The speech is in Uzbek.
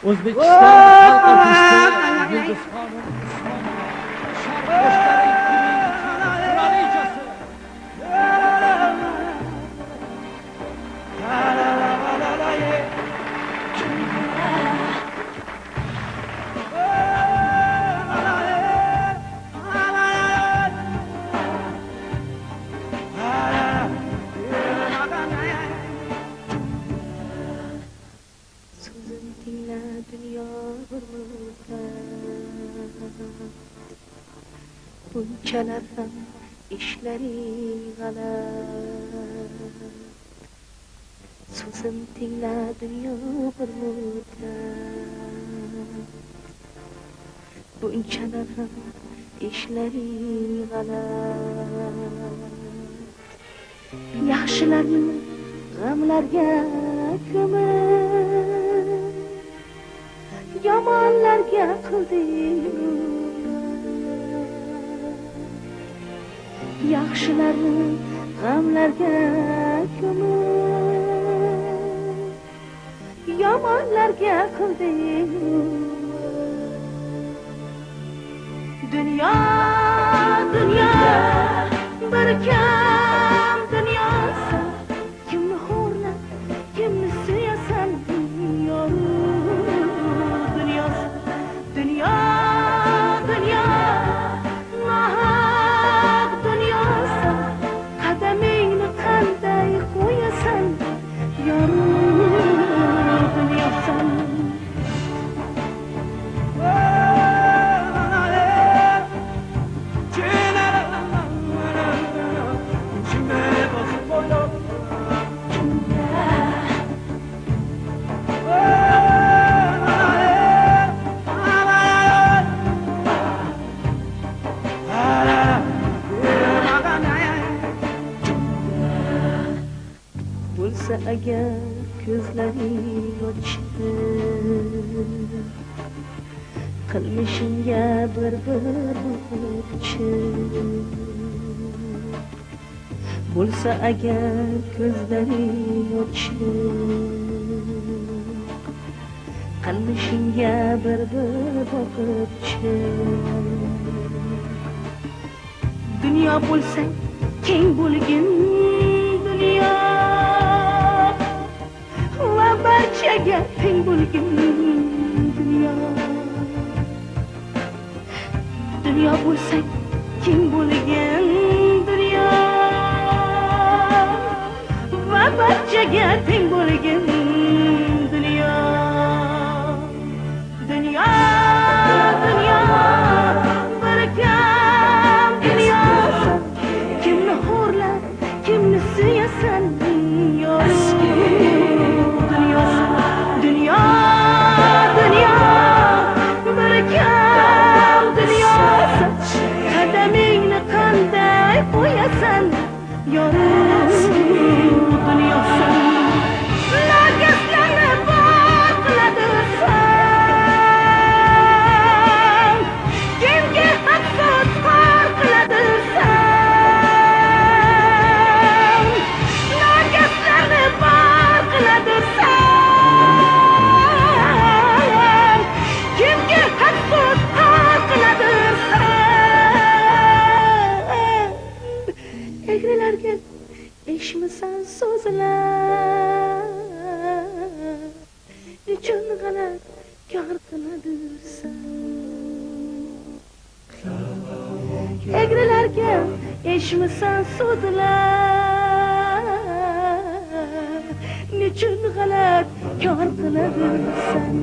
O'zbekiston xalq artisti Yulduzxonim Usmonova, Sharq qo'shiqlari eksperimentini kralichasi. So'zim tingla dunyo g'ururda, bunchalar ham ishlaring g'alat. So'zim tingla dunyo g'ururda, bunchalar ham ishlaring g'alat. Yaxshilarni g'amlarga ko'mib, yomonlarga qilding. Yaxshilarni g'amlarga ko'mib, yomonlarga qilding. Dunyo, dunyo, bir kam dunyosi, kimni xo'rlab, kimni suyasan, dunyosi. Dunyo, dunyo, nohaq dunyosi, qadamingni qanday qo'yasan, dunyosi. Bo'lsa agar ko'zlaring ochib, qilmishingga bir-bir boqib, bo'lsa agar ko'zlaring ochib, qilmishingga bir-bir boqib, dunyo bo'lsa keng bo'lgin, dunyo va barchaga teng bo'lgin, dunyo. Dunyo bo'lsa keng bo'lgin, dunyo va barchaga teng bo'lgin, dunyo. Dunyo, dunyo, bir kam dunyosi, kimni xo'rlab, kimni suyasan, dunyosi. Dunyo, dunyo, bir kam dunyosi, qadamingni qanday qo'yasan, dunyosi. Nargislarni bor qiladirsan, kimga haqsiz xor qiladirsan, nargislarni bor qiladirsan, kimga haqsiz xor qiladirsan. Egrilarga eshitmasan so'zlar, nechun g'alat kor qiladirsan. Egrilarga eshitmasan so'zlar, nechun g'alat kor qiladirsan.